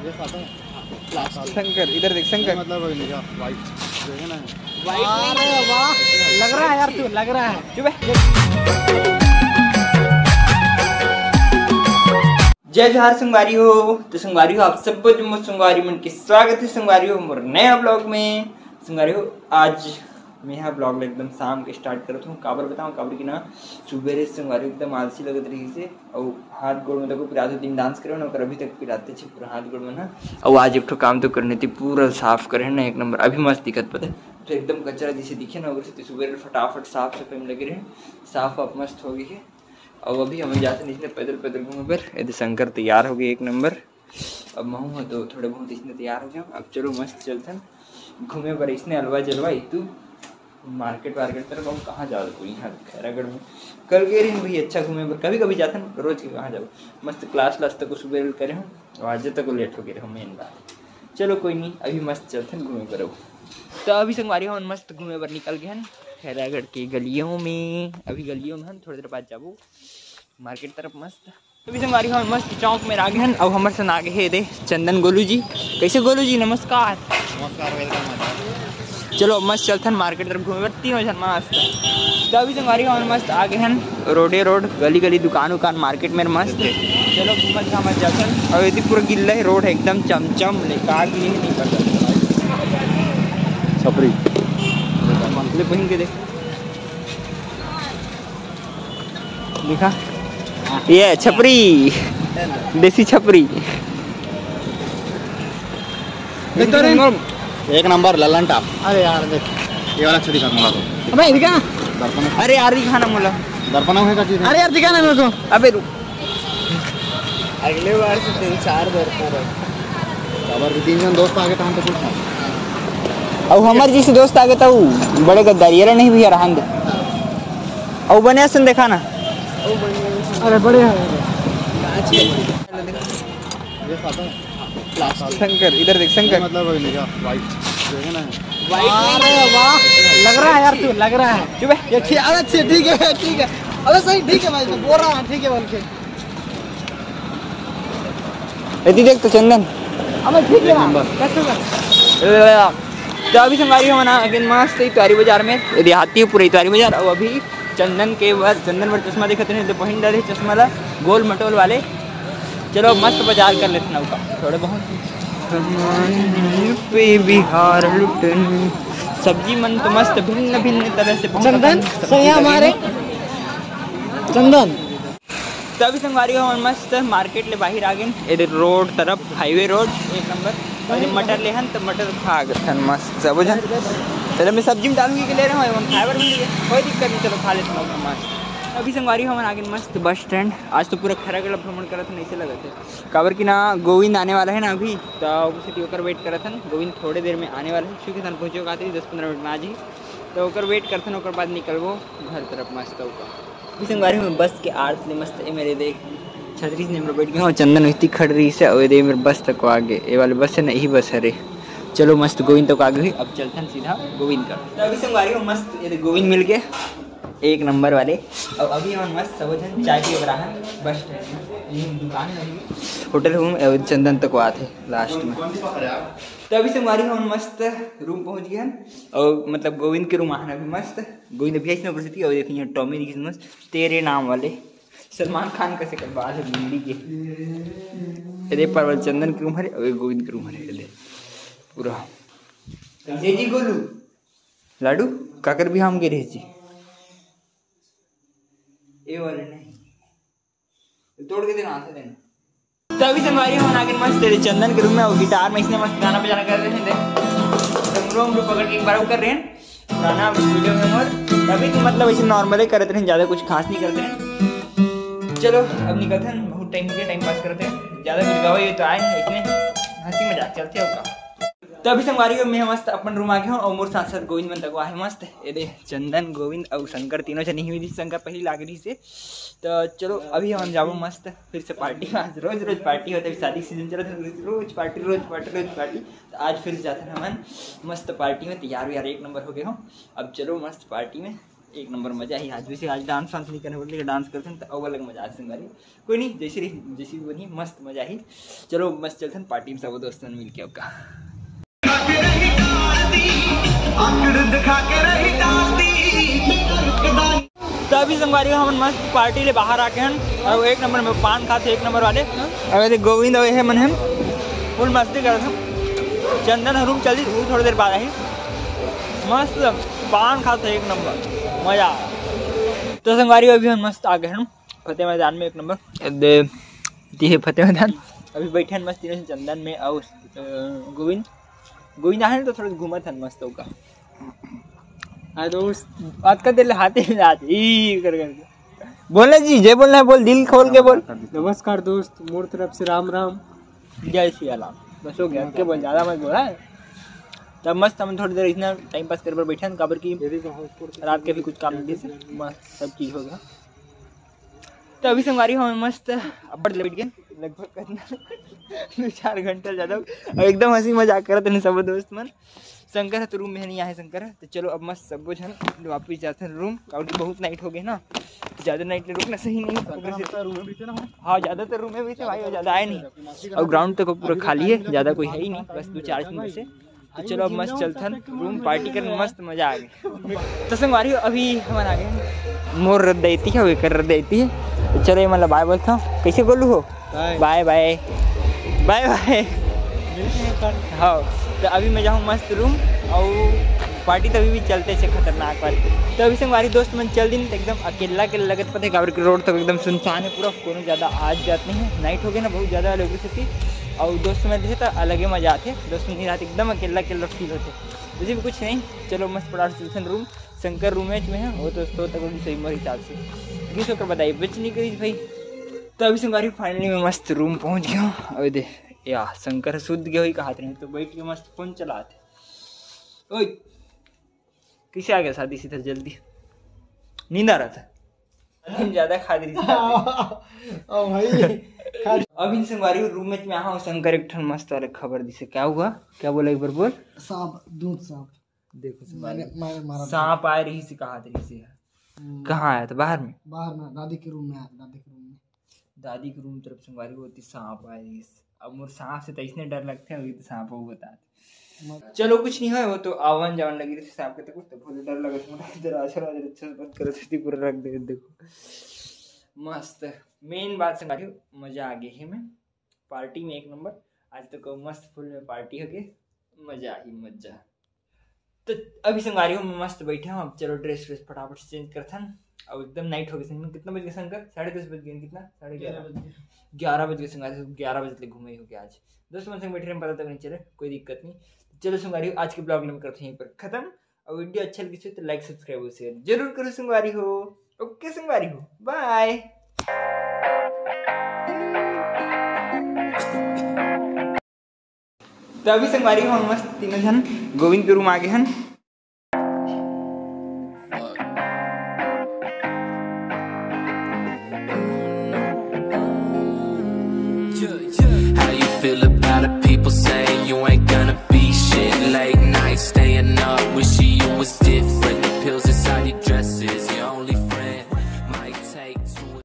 शंकर इधर देख, शंकर मतलब वाइट देखे ना, वाइट वाह लग रहा है यार, तू लग रहा है। चुप है। जय जोहार संगवारी हो। तो संगवारी हो आप सबको जो संगवारी मन के स्वागत है संगवारी हो मोर नया ब्लॉग में। संगवारी हो आज मैं यहाँ ब्लॉग एकदम शाम के स्टार्ट करता हूँ। काबर बताऊँ, काबर की ना सुबह संगवारी एकदम आलसी लगत रही से और हाथ गोड़ में तक पिराते दिन डांस करे ना, अभी तक पिराते छे पूरा हाथ गोड़ में ना। और आज एक ठो काम तो करने थी, पूरा साफ करे ना एक नंबर, अभी मस्त दिखत पता तो एकदम कचरा जैसे दिखे ना, वैसे सुबह फटाफट साफ सफाई में लगे रहे, साफ आप मस्त हो गई है। और अभी हम जाते नहीं पैदल पैदल घूमे पर। यदि शंकर तैयार हो गए एक नंबर, अब महू है तो थोड़े बहुत इसने तैयार हो गया। अब चलो मस्त चलते घूमे पर। इसने अलवा जलवा तू मार्केट वार्केट तरफ हम कहाँ जाओ कोई यहाँ खैरागढ़ में कल गए रही भाई, अच्छा घूमे पर। कभी कभी जाते हैं, रोज के कहाँ जाओ। मस्त क्लास तक को सुबह करे हूँ और आज तक लेट हो गए हम मेन बात। चलो कोई नहीं, अभी मस्त चलते हैं घूमे पर। तो अभी संगवारी हम मस्त घूमे पर निकल गए हैं खैरागढ़ की गलियों में। अभी गलियों में हम थोड़ी देर बाद जाबो मार्केट तरफ मस्त। अभी संगवारी हम मस्त चौक में आगे हैं। अब हमारे संग आगे है दे चंदन गोलू जी। कैसे गोलू जी? नमस्कार। चलो मस्त चलते हैं मार्केट तरफ घूमे पर, तीनों जन मस्त। तो अभी संगवारी हम मस्त आगे हैं रोडे रोड, गली गली दुकान उकान मार्केट में मस्त। चलो घूमत घामत जाते हैं। और यदि पूरा गिल्ला है रोड है एकदम चमचम लेका गिरी नहीं पता छपरी मंथली पहन के देख दिखा, ये छपरी देसी छपरी एक नंबर ललन टॉप। अरे यार देख ये वाला छड़ी करना तो अबे दिखा। दर्पण, अरे यार दिखाना मोला, दर्पण होगा चीज। अरे यार दिखाना मेरे को। अबे रुक, अगले बार से 3-4 दर्पण अगर 3 जन दोस्त आगे तो हम तो कुछ नहीं। और हमारे जैसे दोस्त आगे तो बड़े गद्दारी यार नहीं भैया रहन दे। और बने सुन देखा ना, अरे बड़े शंकर इधर देख, शंकर मतलब वाइट देखे ना, वाइट वाह लग रहा है यार, तू लग रहा है। चुप है। ठीक है ठीक है ठीक है, अबे सही ठीक है भाई, बोल रहा है ठीक है बोल के। यदि देख तो चंदन, अबे ठीक है कैसे। तो अभी संगवारी हम ना अगेन मस्त इतवारी बाजार में देहाती है पूरा इतवारी बाजार। और अभी चंदन के बाद चंदन पर चश्मा दिखते हैं तो पहन डाले चश्मा ला गोल मटोल वाले। चलो मस्त बाजार कर लेते ना थोड़े बहुत पे बिहार लुटन। सब्जी मन तो मस्त भिन्न भिन्न तरह से चंदन सही हमारे चंदन। तो अभी संगवारी हम मस्त मार्केट ले बाहर आ गए, इधर रोड तरफ हाईवे रोड एक नंबर। और मटर ले हन तो मटर खा गए मस्त सब जन। चलो मैं सब्जी में डालूंगी कि ले रहा हूँ फाइबर मिल गया, कोई दिक्कत नहीं। चलो खा लेते हैं मस्त। अभी संगवारी हम आगे मस्त बस स्टैंड। आज तो पूरा खैरागढ़ भ्रमण करत नहीं से लगे थे काबर की ना गोविंद आने वाला है ना अभी, तो उसे होकर वेट करत हन। गोविंद थोड़े देर में आने वाला है, क्योंकि तन पहुँचे आते 10-15 मिनट में आज ही। तो ओकर वेट करते हैं, ओकर बाद निकलबो घर तरफ मस्त। अभी संगवारी में बस के आर्ट ने मस्त मेरे देख छतरी से बैठ गया। चंदन इतनी खड़ रही से और मेरे बस तक को आगे, ये वाले बस है ना यही बस है रे। चलो मस्त गोविंद तक आगे हुई। अब चलते हैं सीधा गोविंद का। तो अभी संगवारी हो मस्त ये गोविंद मिल गए एक नंबर वाले। और अभी हम मस्त सब जन चाय पी रहा है बस स्टैंड दुकान होटल रूम चंदन तक आते लास्ट में। तो अभी संगवारी हम मस्त रूम पहुंच गए हैं। और मतलब गोविंद के रूम आना अभी मस्त। गोविंद अभी ऐसी उपस्थिति और देखिए टॉमी दिखी मस्त तेरे नाम वाले सलमान खान कैसे कर बात है दिल्ली के। ये परवल चंदन के रूम है और गोविंद के रूम है पूरा। कैसे जी गोलू लाडू काकर भी हम गिरे जी ये वाले नहीं तोड़ के देना आते देना। तो अभी संगवारी हम आगे मस्त तेरे चंदन के रूम में और गिटार में इसने मस्त गाना बजाना कर रहे थे। हम पकड़ के एक बार वो कर रहे हैं गाना वीडियो में। और अभी तो मतलब ऐसे नॉर्मली करते रहे, ज़्यादा कुछ खास नहीं करते हैं। चलो अब निकलते हैं, बहुत टाइम हो गया टाइम पास करते हैं। ज़्यादा कुछ गवा ये तो आए इतने हंसी मजाक चलते हैं उसका। तो अभी संगवारी में मस्त अपन रूम आ गया हूँ और मोर साथ साथ गोविंद मन तक आए मस्त। ये दे चंदन गोविंद और शंकर तीनों से नहीं हुई थी, शंकर पहली लाग रही से। तो चलो अभी हम जाओ मस्त फिर से पार्टी। आज रोज रोज पार्टी होता है, शादी सीजन चला था, रोज पार्टी रोज पार्टी रोज पार्टी। तो आज फिर जाते हैं हम मस्त पार्टी में। तैयार व्यार एक नंबर हो गए हो। अब चलो मस्त पार्टी में एक नंबर मजा ही। आज वैसे आज डांस वांस नहीं करने बोलते, डांस करते हैं तो अलग मजा आज संगवारी। कोई नहीं, जैसी भी बनी मस्त मजा ही। चलो मस्त चलते हैं पार्टी में सब दोस्तों मिल के। आपका तो अभी संगवारी हम मस्त पार्टी ले बाहर आके हैं और एक नंबर में पान खाते एक नंबर वाले। और गोविंद है मन हम फुल मस्ती कर रहे थे। चंदन रूम चल दी थोड़ी देर बाद आई, मस्त पान खाते एक नंबर मजा। तो संगवारी अभी हम मस्त आ गए हैं फतेह मैदान में एक नंबर फतेह मैदान। अभी बैठे हैं मस्त तीनों चंदन में और गोविंद आए तो थोड़ा घूमा था मस्त होगा। दोस्त बात कर दिल हाथे में आती करके बोलना जी, जय बोलना है बोल, दिल खोल के बोल। नमस्कार दोस्त, मोर तरफ से राम राम, जय श्री राम। बस हो गया, के बोल ज़्यादा मत बोला है। तब मस्त हम थोड़ी देर इतना टाइम पास कर बैठे हैं, काबर की रात के भी कुछ काम नहीं से मस्त सब चीज़ हो गया। तो अभी संगवारी हमें मस्त अब्बड़ लेट गए लगभग 2-4 घंटे ज़्यादा और एकदम हंसी मजाक करते हैं सब दोस्त मन। शंकर है तो रूम में नहीं आए शंकर है, तो चलो अब मस्त सब कुछ है ना वापस जाते हैं रूम। क्योंकि बहुत नाइट हो गए ना, ज़्यादा नाइट रुकना सही नहीं। हाँ ज़्यादातर रूम में भी थे भाई, और ज़्यादा आए नहीं और ग्राउंड तक पूरा खाली है, ज़्यादा कोई है ही नहीं, बस 2-4 में से। तो चलो अब मस्त चलते हैं रूम, पार्टी करने मस्त मजा आ गई। तो संगवारी अभी हमारे आ गए मोर रद्द देती है वो कर रद्द देती है। तो चलो ये मतलब बाय बोलता हूँ, कैसे बोलूँ हो बाय बाय बाय बाय। हाँ तो अभी मैं जाऊँ मस्त रूम और पार्टी तो अभी भी चलते से खतरनाक वाली। तो अभी संगवारी दोस्त मन चल दिन तो एकदम अकेला के लगत पता है काबर के रोड तक एकदम सुनसान है पूरा, कोनो ज़्यादा आज जात नहीं है। नाइट हो गया ना बहुत ज़्यादा लोगों से थी और दोस्त में थे तो अलग ही मजा आते। दोस्त में रात एकदम अकेला फील होते, मुझे भी कुछ नहीं। चलो मस्त पड़ा चलते रूम। शंकर रूमेट में है वो तो सो तक सही मोर हिसाब से किस होकर बताइए बच नहीं करी भाई। तो अभी संगवारी फाइनली मैं मस्त रूम पहुँच गया हूँ। और दे या शंकर शुद्ध गया ही कहा नहीं तो बैठ के मस्त फोन चलाते। ओए किसे आ गया शादी सीधा जल्दी, नींद आ रहा था ज़्यादा खा दी भाई। अभी संगवारी रूम में मैं आया शंकर एक ठन मस्त वाले खबर दी से क्या हुआ, क्या बोला एक बार बोल। सांप, दूध सांप देखो मैंने सांप आ रही से कहा रही से कहाँ आया था, बाहर में दादी के रूम में आया, दादी के रूम तरफ संगवारी होती सांप आ रही। अब मोर सांप से तो इसने डर लगते हैं, तो सांप वो बताते। चलो कुछ नहीं है, वो तो आवन जावन लगी थी सांप के तक तो बहुत डर लगा था। इधर अच्छा से बंद कर थी पूरा रख दे। देखो मस्त मेन बात संगवारी मजा आ गई है। मैं पार्टी में एक नंबर आज तक मस्त फुल में पार्टी हो गई, मजा ही मजा। तो अभी संगवारी में मस्त बैठे हूँ। अब चलो ड्रेस व्रेस फटाफट से चेंज करता हूँ। अब एकदम नाइट हो गई। कितना बज गया शंकर? 10:30 बज गए। कितना 11:30 बज गए। संगवारी 11 बजे तक घूमे ही हो गया आज। दोस्त मन संग बैठे पता तक नहीं चले, कोई दिक्कत नहीं। चलो संगवारी आज के ब्लॉग में करते हैं यहीं पर खत्म। और वीडियो अच्छा लगे तो लाइक सब्सक्राइब और शेयर जरूर करो संगवारी हो। ओके संगवारी हो, बाय। तो अभी संगवारी हम मस्त तीनों जन गोविंद के रूम आ गए हैं।